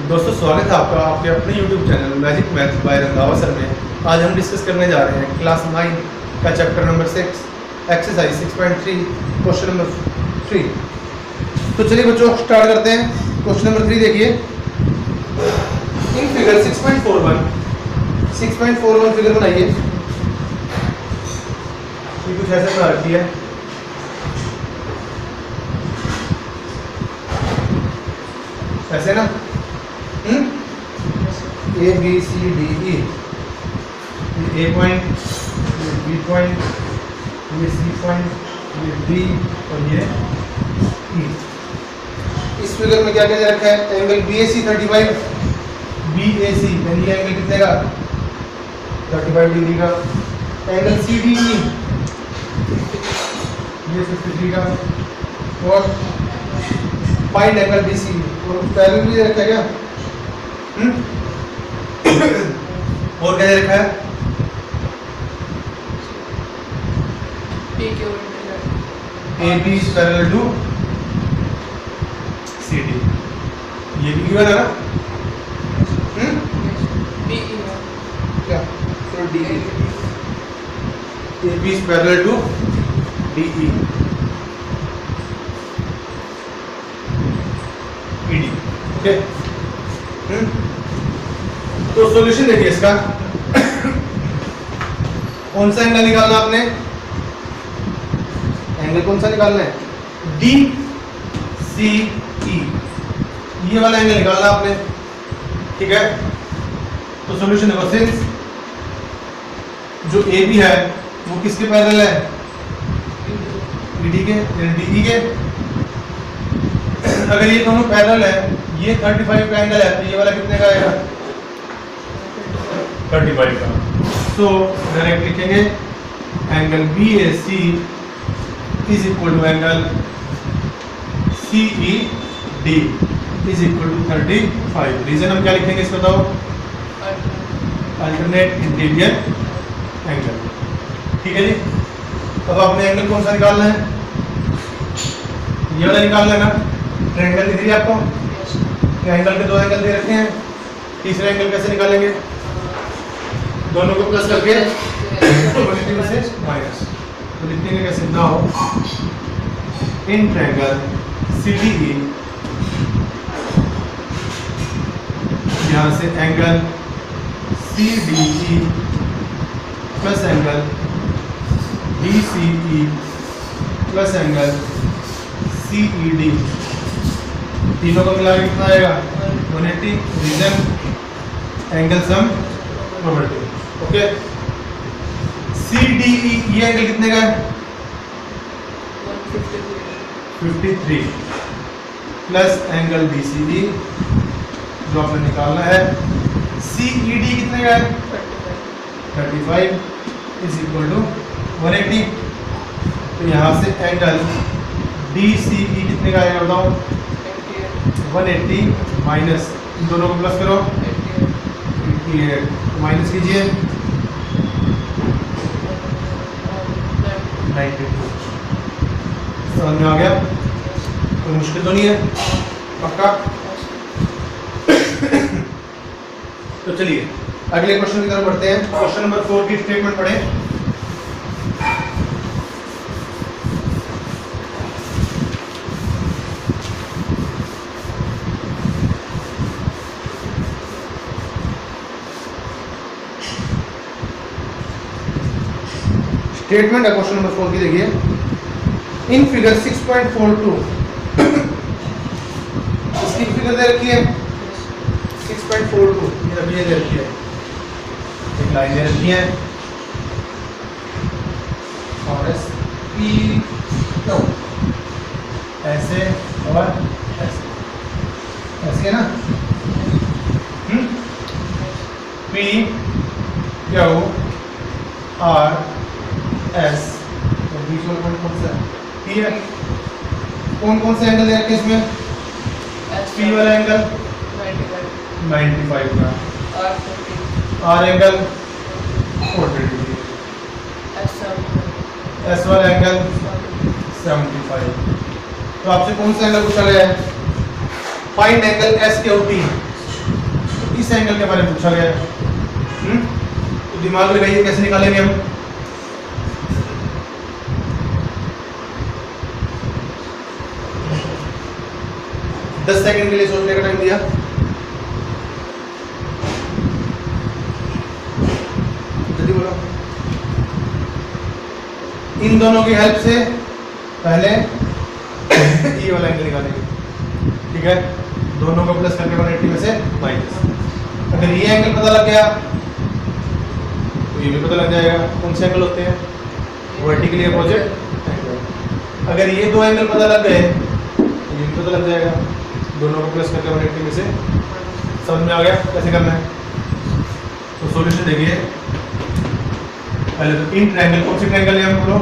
दोस्तों स्वागत है आपका आपके अपने YouTube channel magic math bye Randhawa sir में। आज हम डिस्कस करने जा रहे हैं क्लास 9 का chapter number 6 exercise 6.3 question number 3। तो चलिए बच्चों स्टार्ट करते हैं। क्वेश्चन नंबर 3 देखिए। इन फिगर 6.41 फिगर बनाइए। ये कुछ ऐसे बना रखी है। ऐसे ना A B C D E, ये ए पॉइंट, ये बी पॉइंट, ये सी पॉइंट, ये डी और ये ई। इस फिगर में क्या क्या दे रखा है? Angle B A C 35, B A सी यानी ये एंगल कितने का? 35 डिग्री का। एंगल सी डी ई ये 53 का। और फाइंड एंगल बी सी, और पैरेलल भी दे रखा है क्या? और क्या दे रखा है? A B is parallel to C D. ये भी गिवन है ना? क्या? तो D A B is parallel to D E D. Okay, तो सॉल्यूशन देखिए इसका। कौन सा एंगल निकालना आपने? एंगल कौन सा निकालना है? डी सी ई, ये वाला एंगल निकालना आपने। ठीक है, तो सॉल्यूशन देखो। सिंस जो ए बी है वो किसके पैरेलल है? डी के, डी के। अगर ये दोनों पैरेलल है, ये 35 का एंगल है, तो ये वाला कितने का आएगा? 35 का। सो डायरेक्ट लिखेंगे angle B A C is equal to angle C E D is equal to 35। Reason हम क्या लिखेंगे इस बताओ? Alternate interior angle. ठीक है जी। अब आपने एंगल कौन सा निकालना है? ये वाला निकालना है ना? ट्रायंगल दिख रही है आपको? ट्रायंगल के दो एंगल दे रखे हैं। तीसरा एंगल कैसे निकालेंगे? दोनों को प्लस करके पॉजिटिव से माइनस, तो लिखेंगे कैसे? नाउ इन ट्रायंगल सीडीई, यहाँ से angle CDE plus angle DCE plus angle CED, तीनों को मिला के कितना आएगा? 180। Reason angle sum probability. Okay, CDE ये एंगल कितने का है? 53 प्लस एंगल DCE जो आपने निकालना है। CED कितने का है? 35 इज इक्वल टू 180। तो यहाँ से एंगल DCE कितने का आएगा बताओ? 180 माइनस, इन दोनों को प्लस करो, 88 माइनस कीजिए 92। समझ में आ गया? कोई मुश्किल तो नहीं है? पक्का? तो चलिए अगले क्वेश्चन की तरफ बढ़ते हैं। क्वेश्चन नंबर 4 की स्टेटमेंट पढ़ें। स्टेटमेंट है क्वेश्चन नंबर 4 की। देखिए इन फिगर 6.42 इसकी फिगर दे रखी है 6.42, ये अभी दे रखी है, एक लाइन दे रखी है और पी क्यू ऐसे और ऐसे, ऐसे ना पी क्यू आर एस, और बीच में कौन कौन सा टी है? कौन कौन से एंगल दे रखे इसमें? पी वाला एंगल 95 का, आर एंगल 40 डिग्री, एस वाला एंगल 75। तो आपसे कौन सा एंगल पूछा गया है? Find angle S Q T. इस एंगल के बारे में पूछा गया है। तो दिमाग लगाइए कैसे निकालेंगे हम। दस सेकंड के लिए सोचने का टाइम दिया। जल्दी बोलो। इन दोनों की हेल्प से पहले ये वाला एंगल निकालेंगे, ठीक है। दोनों को प्लस करके 180 में से माइनस। अगर ये एंगल पता लग गया तो ये भी पता लग जाएगा। कौन से एंगल होते हैं? Vertically opposite angle. अगर ये दो एंगल पता लग गए तो ये भी पता लग जाएगा। दोनों को प्लस करके 180 में से। समझ में आ गया कैसे करना है? तो सॉल्यूशन देखिए। पहले तो इन ट्रायंगल, कौन से ट्रायंगल है हम बोलो?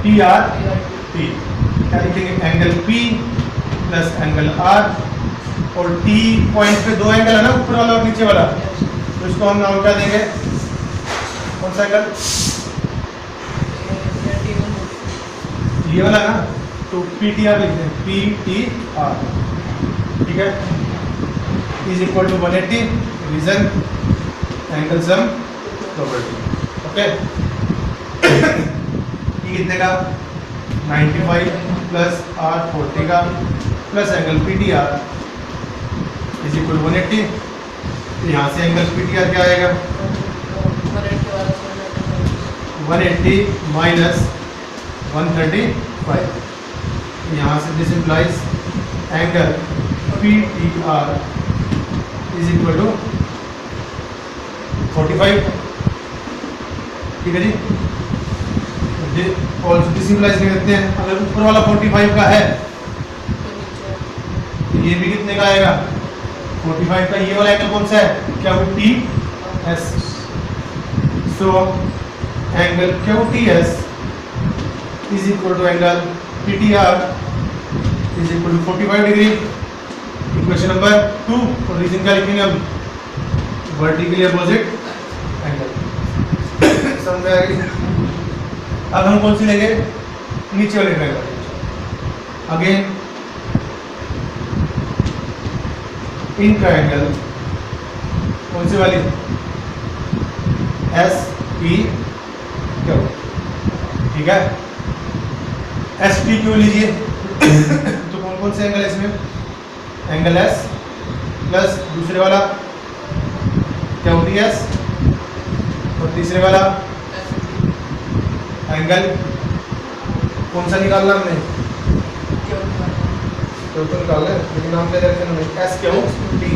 P R T. क्या लिखेंगे? Angle P plus angle R, और टी पॉइंट पे दो एंगल है ना, ऊपर वाला और नीचे वाला, तो इसको हम नाम क्या देंगे? कौन सा एंगल? ये वाला ना, तो पी टी आर लिखते हैं, पी टी आर, ठीक है। Is equal to 180 reason angle sum property, okay. ये कितने का? 95 प्लस आर 40 का plus angle P T R is equal 180। तो यहाँ से एंगल पी टी आर क्या आएगा? 180 माइनस 135। यहाँ से this implies angle P T R is equal to 45, ठीक है जी। और दिस इम्प्लाइज क्या कहते हैं? अगर ऊपर वाला 45 का है तो ये भी कितने का आएगा? 45 का। ये वाला एंगल कौन सा है? क्या वो T S. So angle Q T S is equal to angle P T R is equal to 45 degree. Equation number 2। और रीजन क्या लिखेंगे हम? Vertically opposite angle. समझ में आ गई? अब हम कौन सी लेंगे? नीचे वाले ट्रायंगल। अगेन इन ट्रायंगल कौन सी वाली? एस पी क्यू, ठीक है। एस पी क्यू लीजिए। तो कौन कौन से एंगल है इसमें? एंगल एस प्लस दूसरे वाला क्यू टी एस, और तीसरे वाला एंगल कौन सा निकालना हमने? तो निकालना है, लेकिन नाम क्या रखें हमने? S Q T.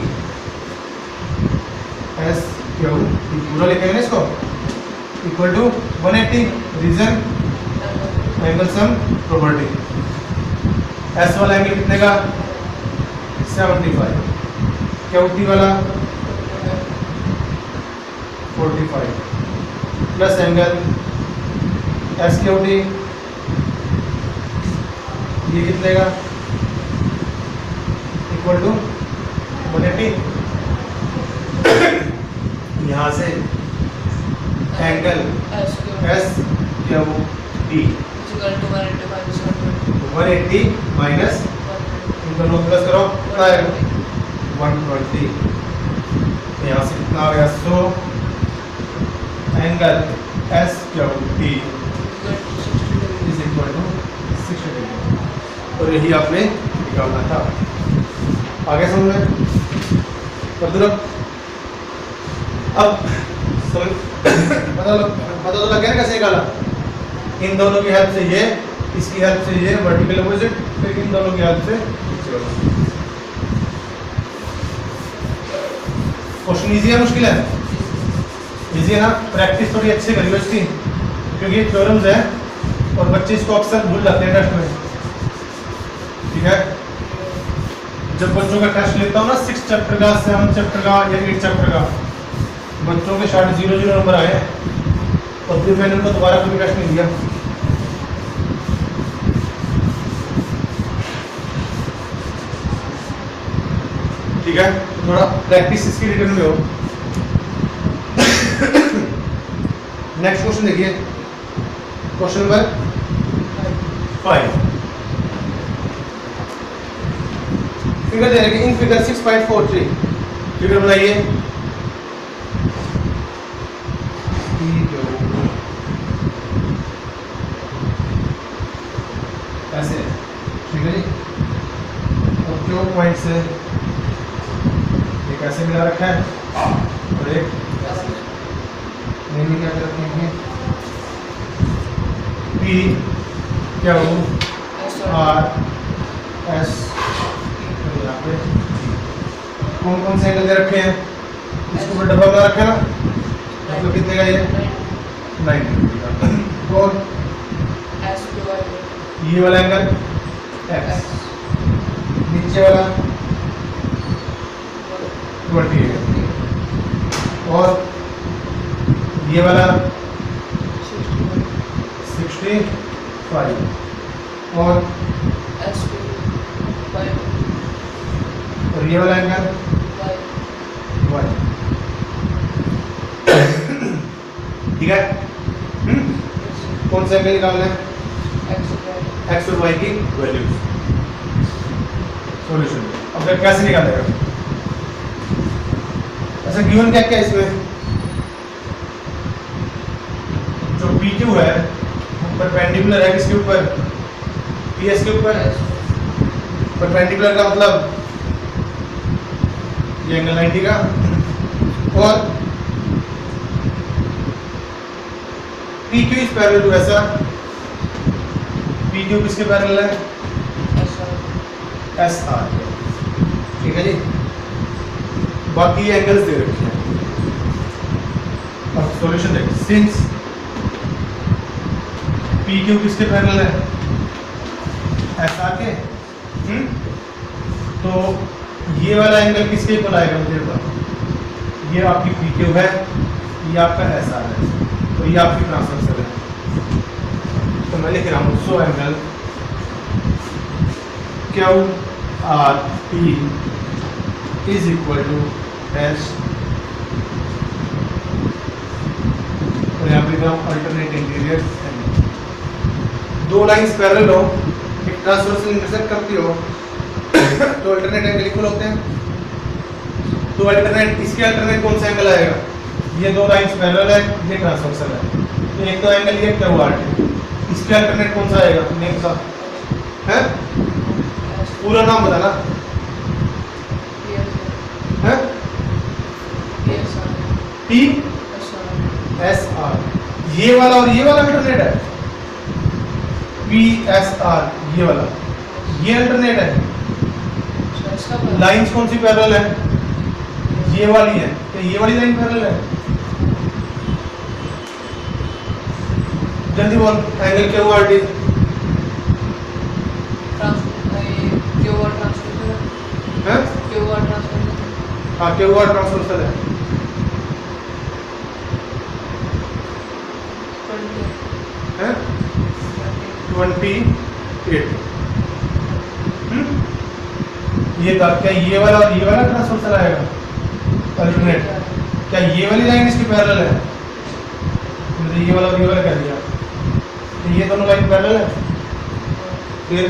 S Q T पूरा लिखेंगे ना इसको। Equal to 180 reason angle sum property. S वाला एंगल कितने का? 75। क्यू टी वाला 45 plus angle S Q T, ये कितने का? Equal to 180। यहाँ से angle S Q T 180 minus इन दोनों प्लस करो, कितना आएगा? 120। यहाँ से कितना आ गया? 100 angle S Q T is equal to 60 degree. और यही आपने निकालना था। आगे समझ में? कर दो। अब समझ पता तो लग गया ना कैसे निकाला? इन दोनों की हेल्प से ये, इसकी हेल्प से ये वर्टिकल अपोजिट, फिर इन दोनों की हेल्प से नीचे वाला। क्वेश्चन इजी है मुश्किल है? इजी है ना। प्रैक्टिस थोड़ी अच्छी करिए इसकी, क्योंकि ये थ्योरम्स है और बच्चे इसको अक्सर भूल जाते हैं टेस्ट में, ठीक है। जब बच्चों का टेस्ट लेता हूँ ना 6 चैप्टर का, 7 चैप्टर का या 8 चैप्टर का, बच्चों के शायद 0 नंबर आए और फिर मैंने उनको दोबारा कोई टेस्ट नहीं दिया। ठीक है, थोड़ा प्रैक्टिस इसकी रिटर्न में हो। नेक्स्ट क्वेश्चन देखिए, क्वेश्चन नंबर 5। फिगर दे रखे इन फिगर 6.43 फिगर बनाइए। ऐसे, ठीक है जी। और क्यों पॉइंट से एक ऐसे मिला रखा है और एक नहीं क्या रखेंगे, पी क्या हो आर एस, यहाँ पे कौन कौन से एंगल दे रखे हैं, इसके ऊपर डब्बा बना रखा है ना, मतलब कितने का ये 90 डिग्री का। और ये वाला एंगल x, नीचे वाला 20 है, और ये वाला 65 और ये वाला एंगल y, ठीक है। कौन से एंगल निकालना है, x और y की वैल्यूज। सॉल्यूशन अब तक कैसे निकालेगा, अच्छा गिवन क्या क्या इसमें, जो PQ है परपेंडिकुलर है किसके ऊपर, PS के ऊपर। परपेंडिकुलर का मतलब ये एंगल 90 का, और PQ इज पैरेलल टू ऐसा, PQ किसके पैरेलल है, SR, ठीक है जी। बाकी ये एंगल्स दे रखे हैं। अब सॉल्यूशन देखिए, सिंस PQ किसके पैरेलल है, SR के, तो ये वाला एंगल किसके इक्वल आएगा मुझे बताओ, ये आपकी PQ है, ये आपका SR है, तो ये आपकी ट्रांसवर्सल है। तो मैं लिख रहा हूँ so angle QRP is equal to S, और यहाँ पे लिख रहा हूँ अल्टरनेट इंटीरियर एंगल। दो लाइंस पैरेलल हो, एक ट्रांसवर्सल इंटरसेक्ट करती हो, तो अल्टरनेट एंगल इक्वल होते हैं। तो अल्टरनेट, इसके अल्टरनेट कौन सा एंगल आएगा, ये दो लाइंस पैरेलल है, ये ट्रांसवर्सल है, तो एक तो एंगल ये QRT, इसके अल्टरनेट कौन सा आएगा, नेम सा है, पूरा नाम बताना है, PSR, ये वाला और ये वाला अल्टरनेट है, PSR ये वाला, ये अल्टरनेट है। लाइंस कौन सी पैरेलल है, ये वाली है, तो ये वाली लाइन पैरेलल है। जल्दी बोल, एंगल QRT हाँ QR ट्रांसवर्सल है, हैं 28। ये क्या ये वाला और ये वाला ट्रांसवर्सल आएगा अल्टरनेट, क्या ये वाली लाइन इसकी पैरेलल है, मतलब ये वाला और ये वाला कर दिया, तो ये दोनों लाइन पैरेलल है। फिर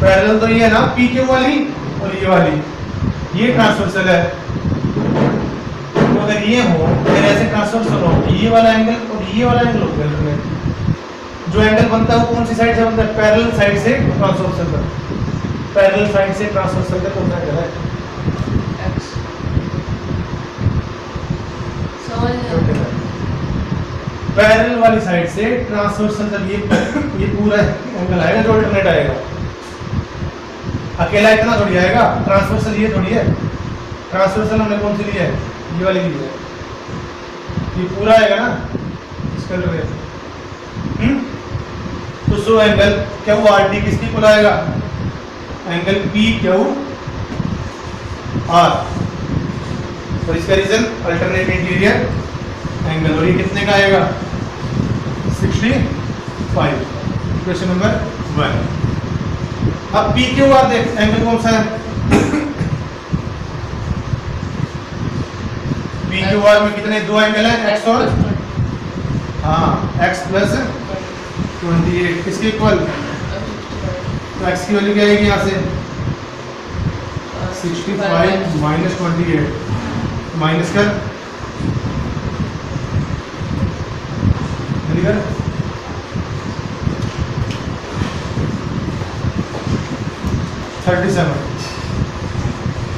पैरेलल तो ये है ना PQ वाली और ये वाली, ये ट्रांसवर्सल है। तो अगर ये हो, अगर ऐसे ट्रांसवर्सल हो, ये वाला एंगल और ये वाला एंगल होगा अल्टरनेट। जो एंगल बनता है वो कौन सी साइड से बनता है, पैरेलल साइड से ट्रांसवर्सल तक, पैरेलल साइड से ट्रांसवर्सल तक कौन सा एंगल है, पैरेलल वाली साइड से ट्रांसवर्सल तक ये पूरा एंगल आएगा जो अल्टरनेट आएगा। अकेला इतना थोड़ी आएगा, ट्रांसवर्सल ये थोड़ी है, ट्रांसवर्सल हमने कौन सी ली है, ये वाली ली है, ये पूरा आएगा ना इसका अल्टरनेट। तो सो एंगल QRT किसके इक्वल आएगा, एंगल PQR, और इसका रीजन अल्टरनेट इंटीरियर एंगल, और ये कितने का आएगा 65। Question number 1। अब PQR देख, एंगल कौन सा है, PQR में कितने दो एंगल हैं, x और हाँ x प्लस 28 किसके इक्वल, तो x की वैल्यू क्या आएगी यहाँ से 65 माइनस 28 माइनस कर जल्दी कर 37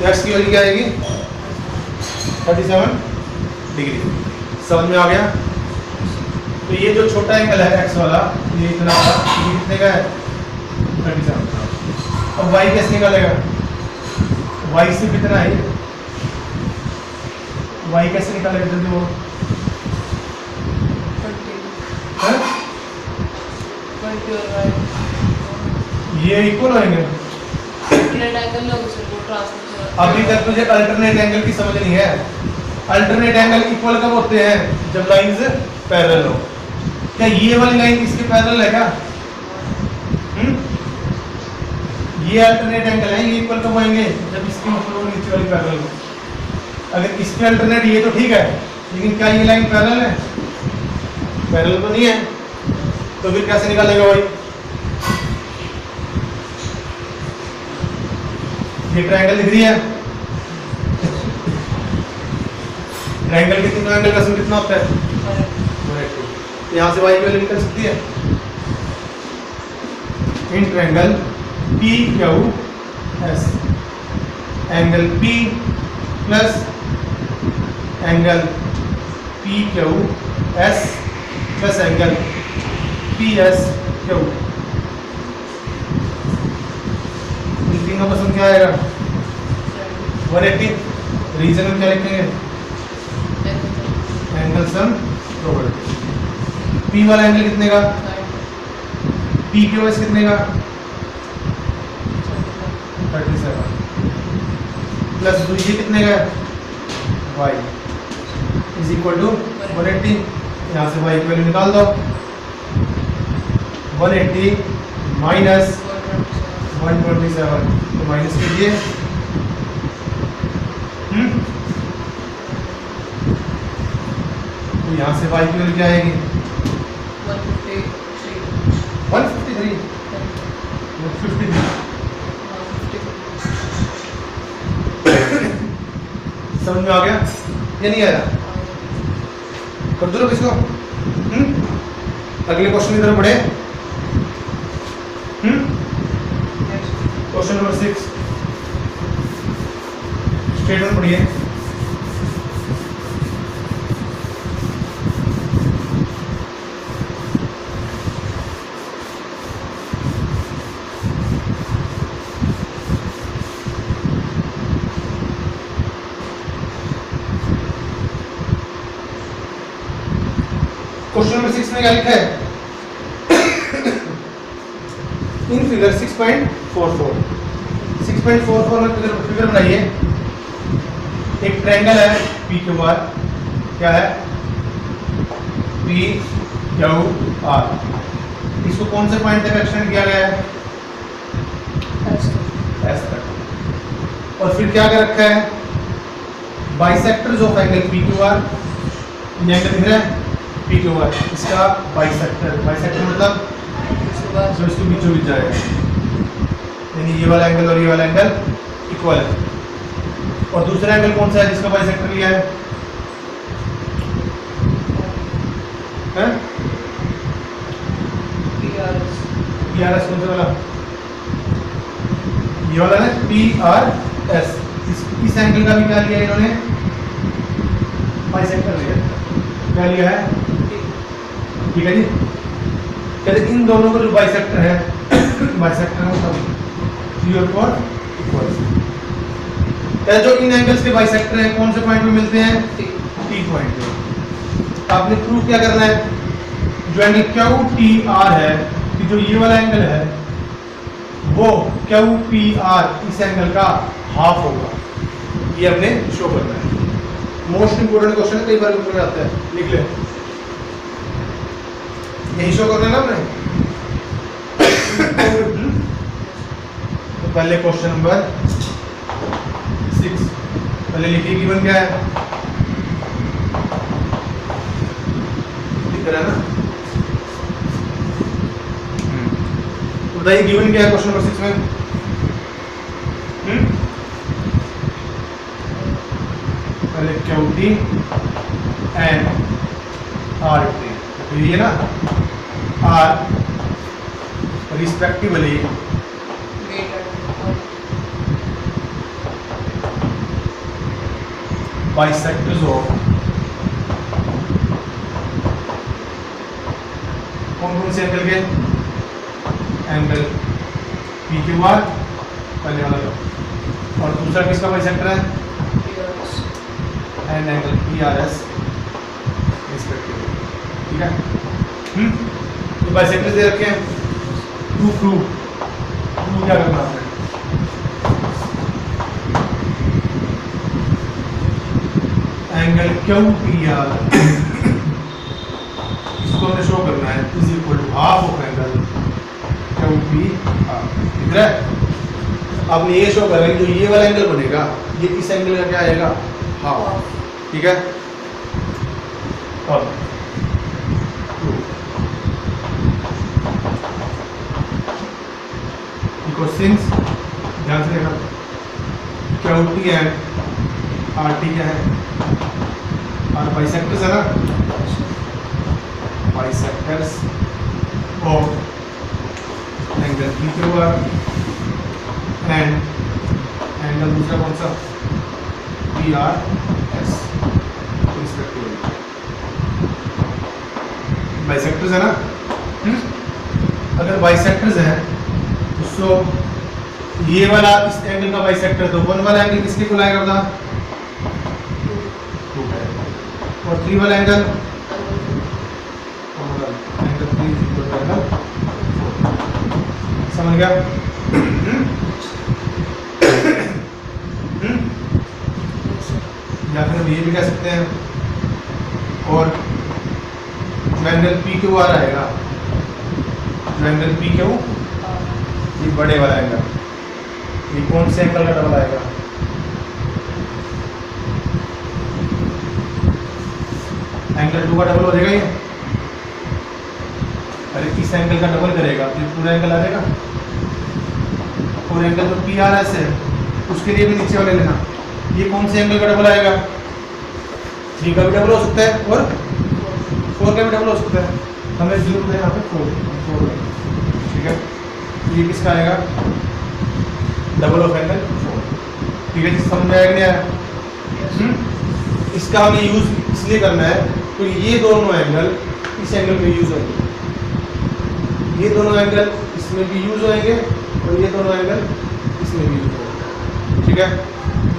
एक्स की वैल्यू क्या आएगी 37 डिग्री। समझ में आ गया। तो ये जो छोटा एंगल है एक्स वाला ये इतना ये कितने का है 37। अब वाई कैसे निकालेगा वाई से कितना है वाई कैसे निकालेगा जल्दी वो है? ये इक्वल होंगे। अभी तक तुझे अल्टरनेट एंगल की समझ नहीं है। अल्टरनेट एंगल इक्वल कब होते हैं जब लाइंस पैरेलल हो। क्या ये वाली लाइन इसके पैरेलल है क्या ये अल्टरनेट एंगल है ये इक्वल कब होंगे जब इसके ऊपर और नीचे वाली पैरेलल हो। अगर इसके अल्टरनेट ये तो ठीक है लेकिन क्या ये लाइन पैरेलल है पैरेलल तो नहीं है तो फिर कैसे निकालेगा भाई। ये ट्रायंगल दिख रही है ट्रायंगल के तीनों एंगल का सम कितना होता है यहाँ से वाई की वैल्यू निकल सकती है इन triangle P Q S angle P plus angle P Q S plus angle P S Q इन तीनों का सम क्या आएगा 180। रीजन में क्या लिखेंगे एंगल सम प्रोबेबिलिटी। पी वाला एंगल कितने का पी क्यू एस कितने का 37 प्लस ये कितने का y इज इक्वल टू 180। यहाँ से y की वैल्यू निकाल दो 180 माइनस 127 तो माइनस कीजिए तो यहाँ से y की वैल्यू क्या आएगी 153 समझ में आ गया या नहीं आया कर दो किसको अगले क्वेश्चन की तरफ बढ़े क्वेश्चन नंबर 6 स्टेटमेंट पढ़िए। क्वेश्चन नंबर 6 में क्या लिखा है इन फिगर 6.44 में फिगर बनाइए। एक ट्रायंगल है पी क्यू आर क्या है पी क्यू आर इसको कौन से पॉइंट तक एक्सटेंड किया गया है एस तक और फिर क्या कर रखा है bisectors of angle P Q R ये एंगल दिख रहा है पी क्यू आर इसका बाइसेक्टर मतलब जो इसके बीचों बीच जाएगा यानी ये वाला एंगल और ये वाला एंगल इक्वल है। और दूसरा एंगल कौन सा है जिसका बाइसेक्टर लिया है PRS कौन सा वाला ये वाला है PRS। इस एंगल का भी क्या लिया है इन्होंने बाइसेक्टर लिया क्या लिया है ठीक है जी। कहते इन दोनों का जो बाइसेक्टर है बाइसेक्टर मतलब जो इन एंगल्स के बाइसेक्टर हैं कौन से पॉइंट पे मिलते हैं टी पॉइंट पे। आपने प्रूव क्या करना है जो एंगल क्यू टी आर है कि जो ये वाला एंगल है वो क्यू पी आर इस एंगल का हाफ होगा ये हमने शो करना है। मोस्ट इंपोर्टेंट क्वेश्चन है कई बार ऊपर आता है लिख ले यही शो करना है ना हमने। तो पहले क्वेश्चन नंबर 6 पहले लिखिए गिवन क्या है लिख रहा है ना बताइए गिवन क्या है क्वेश्चन नंबर 6 में Q T and R T, तो ये ना आर रिस्पेक्टिवली बाइसेक्टर्स ऑफ कौन कौन से एंगल के? एंगल पी क्यू आर पहले वाला लो, और दूसरा किसका बाइसेक्टर है? And angle P R S respectively, ठीक है। तो बाइसेक्टर्स दे रखे हैं, टू क्या करना है? एंगल क्यू पी आर इसको हमें शो करना है is equal to half of angle Q P R, ठीक है। अब ये शो कर रहे हैं जो ये वाला एंगल बनेगा ये इस एंगल का क्या आएगा? हाफ, ठीक है। अब सिंस ध्यान से देखना, Q T and are T क्या है? आर बाइसेक्टर्स है ना, bisectors of angle P Q are and angle दूसरा कौन सा? P R S respectively, bisectors है ना। अगर बाइसेक्टर्स है तो ये वाला इस एंगल का बाइसेक्टर, तो वन वाला एंगल किसके को लाएगा बता? और थ्री वाला angle angle three is equal to angle four, समझ गया? या फिर हम ये भी कह सकते हैं, और जो एंगल पी क्यू आर आएगा, जो एंगल पी क्यू, ये बड़े वाला एंगल, ये कौन से एंगल का डबल आएगा? एंगल टू का डबल हो जाएगा ये। अरे इस एंगल का डबल करेगा तो पूरा एंगल आ जाएगा, और एंगल जो पी आर एस है उसके लिए भी नीचे वाले लेना। ये कौन से एंगल का डबल आएगा? थ्री का भी डबल हो सकता है और फोर का भी डबल हो सकता है, हमें जरूरत है यहाँ पे फोर, ठीक है। ये किसका आएगा? डबल ऑफ एंगल फोर, ठीक है। समझ में आएगा नहीं आया? इसका हमें यूज इसलिए करना है तो ये दोनों एंगल इस एंगल पे यूज होंगे, ये दोनों एंगल इसमें भी यूज होंगे, और ये दोनों एंगल इसमें भी यूज होंगे, ठीक है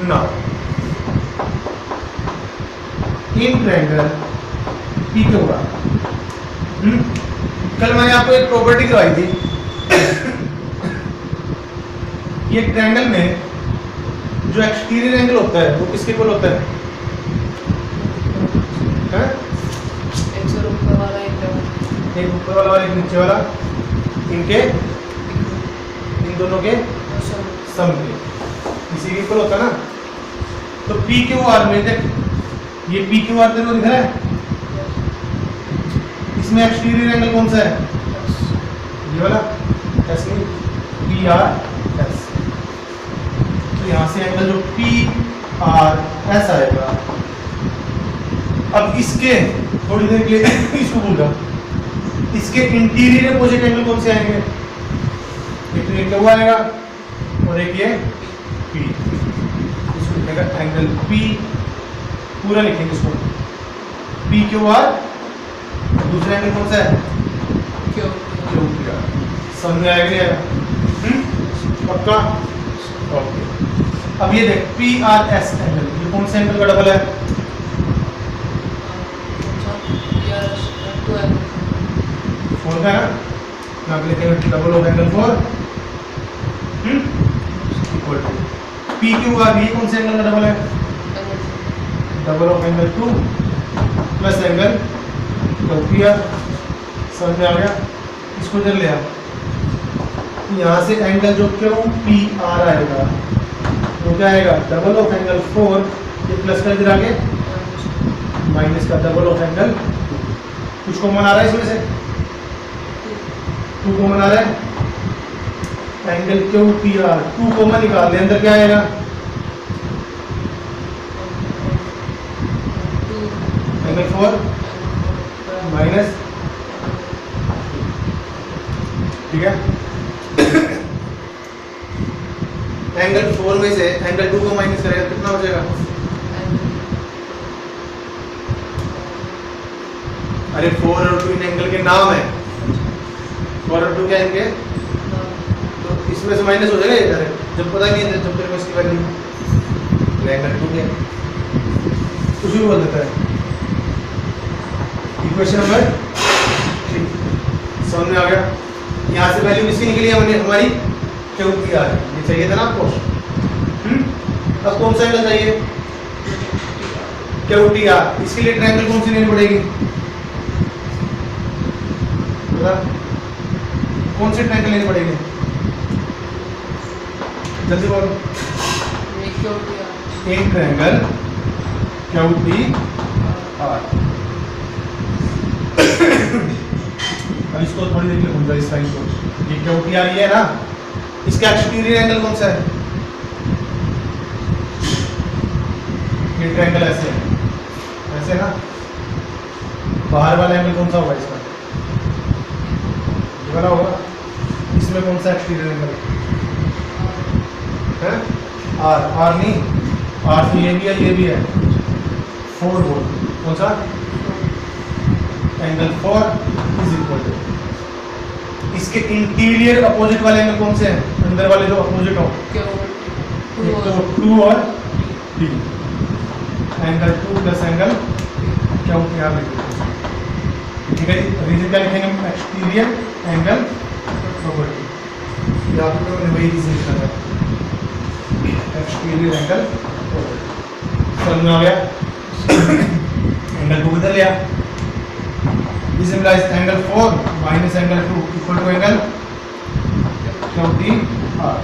ना। इन ट्रायंगल पी क्यू आर, कल मैंने आपको एक प्रॉपर्टी करवाई थी, ये ट्रायंगल में जो एक्सटीरियर एंगल होता है वो किसके इक्वल होता है? एक ऊपर वाला और एक नीचे वाला, इनके इन दोनों के सम के इसी के इक्वल होता है ना। तो पी क्यू आर में देख, ये पी क्यू आर तेरे को दिख रहा है, इसमें एक्सटीरियर एंगल कौन सा है? ये वाला, एस में पी आर एस। तो यहाँ से एंगल जो पी आर एस आएगा, अब इसके थोड़ी देर के लिए इसको भूल जाओ, इसके इंटीरियर अपोजिट एंगल कौन से आएंगे? एक तो ये क्यू आएगा और एक ये पी, इसको लिखेगा एंगल पी, पूरा लिखेंगे इसको पी क्यू आर, दूसरा एंगल कौन सा है? Q P R. समझ में आएगा नहीं आएगा? पक्का? ओके। अब ये देख पी आर एस एंगल, ये कौन सा एंगल का डबल है? फोर का है ना, यहाँ पे लिखेंगे double of angle four equal to P Q R, ये कौन से एंगल का डबल है? Double of angle two plus angle Q P R. समझ में आ गया? इसको इधर ले आ, यहाँ से एंगल जो क्यू पी आर आएगा वो क्या आएगा? डबल ऑफ एंगल फोर, ये प्लस का इधर आगे माइनस का डबल ऑफ एंगल, कुछ कॉमन आ रहा है इसमें से? टू कॉमन आ रहा है, angle Q P R two common निकाल ले, अंदर क्या आएगा? एंगल 4 माइनस, ठीक है। एंगल 4 में से एंगल 2 को माइनस करेगा कितना बचेगा? अरे 4 और 2 इन एंगल के नाम है, 4 और 2 क्या इनके, तो इसमें से माइनस हो जाएगा ये डायरेक्ट, जब पता नहीं है जब तेरे को इसकी वैल्यू एंगल 2 क्या कुछ भी बोल देता है। इक्वेशन नंबर 3 समझ में आ गया। यहाँ से वैल्यू किसकी निकली है हमने, हमारी क्यू पी आर, ये चाहिए था ना आपको। अब कौन सा एंगल चाहिए, क्यू टी आर, इसके लिए ट्रायंगल कौन सी लेनी पड़ेगी, बता कौन सी ट्रायंगल लेनी पड़ेगी, जल्दी बोलो। एक ट्रायंगल क्यू टी आर। अब इसको थोड़ी देर के लिए भूल जाओ, इस साइड को, ये क्यू टी आर ये है ना, इसका एक्सटीरियर एंगल कौन सा है, ये ट्रायंगल ऐसे है, ऐसे ना, बाहर वाला एंगल कौन सा होगा इसका, ये वाला होगा। इसमें कौन सा एक्सटीरियर एंगल है, आर, आर नहीं, आर तो ये भी है, ये भी है, 4 वोल्ट, कौन सा एंगल 4 इज इक्वल टू, इसके इंटीरियर अपोजिट वाले एंगल कौन से हैं, अंदर वाले जो अपोजिट हो, तो 2 और डी, एंगल 2 प्लस एंगल क्या हो गया, ठीक है। रीजन क्या लिखेंगे, एक्सटीरियर एंगल प्रॉपर्टी, या आपको मैंने वही रीजन लिखा था, एक्सटीरियर एंगल प्रॉपर्टी। समझ में आ गया, एंगल 2 बदल लिया, this implies angle 4 minus angle 2 equal to angle Q T R,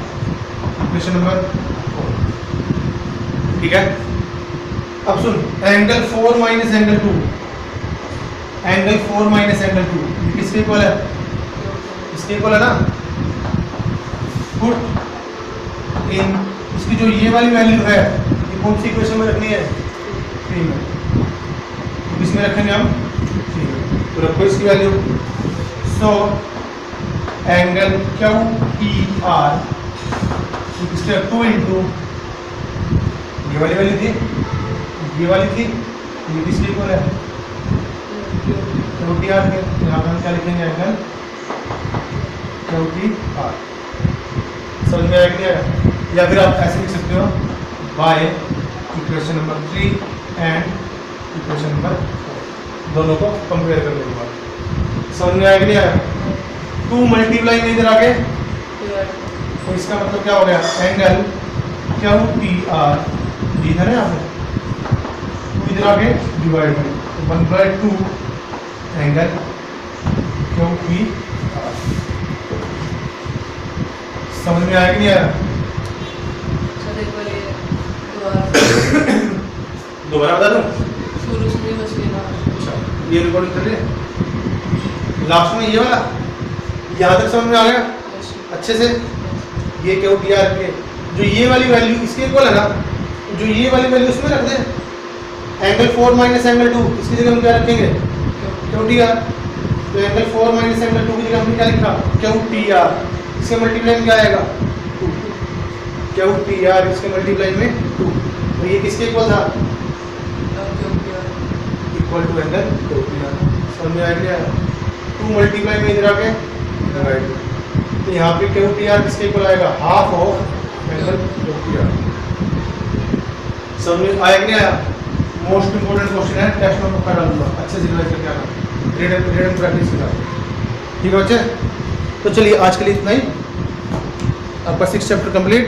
equation number 4, ठीक है। अब सुन, angle 4 minus angle 2, angle 4 minus angle 2 ये किसके इक्वल है, इसके इक्वल है ना। पुट इन, इसकी जो ये वाली वैल्यू है ये कौन सी इक्वेशन में रखनी है, 3 में, इसमें रखेंगे हम 3 में, तो रखो इसकी वैल्यू। सो एंगल क्यू टी आर इसके 2 इंटू ये वाली वैल्यू थी, ये वाली थी, ये किसके इक्वल है, क्यू टी आर के, यहाँ पर हम क्या लिखेंगे, एंगल क्यू टी आर। समझ में आया क्या, या फिर आप ऐसे लिख सकते हो, by equation number 3 and equation number 4, दोनों को कंपेयर करने के बाद। समझ में आया क्या, 2 मल्टीप्लाई में इधर आ गए, तो इसका मतलब क्या हो गया, एंगल क्यू टी आर इधर है, यहाँ पे 2 इधर आ गए, डिवाइड में 1/2 एंगल क्यू टी आर। समझ में आया कि नहीं आया, दोबारा बता दूं, अच्छा ये रिकॉर्डिंग कर ले, लास्ट में ये वाला यहाँ तक समझ में आ गया अच्छे से। ये क्यू टी आर के जो ये वाली वैल्यू इसके इक्वल है ना, जो ये वाली वैल्यू उसमें रख दें, एंगल 4 माइनस एंगल 2 इसकी जगह हम क्या रखेंगे, क्यू टी आर। तो एंगल 4 माइनस एंगल 2 की जगह हमने क्या लिखा, क्यू टी आर, इसके मल्टीप्लाई में क्या आएगा, 2, क्यू टी आर इसके मल्टीप्लाई में 2, तो ये किसके इक्वल था, equal to angle Q T R. समझ में आ गया, 2 मल्टीप्लाई में इधर आ गए डिवाइड, तो यहाँ पे क्यू टी आर किसके इक्वल आएगा, half of angle Q T R. समझ में आया कि नहीं आया, मोस्ट इंपोर्टेंट क्वेश्चन है, टेस्ट में पक्का डालूंगा, अच्छे से रिवाइज करके आना, रिटन प्रैक्टिस के साथ, ठीक है बच्चे। तो चलिए आज के लिए इतना ही, आपका 6th चैप्टर कंप्लीट।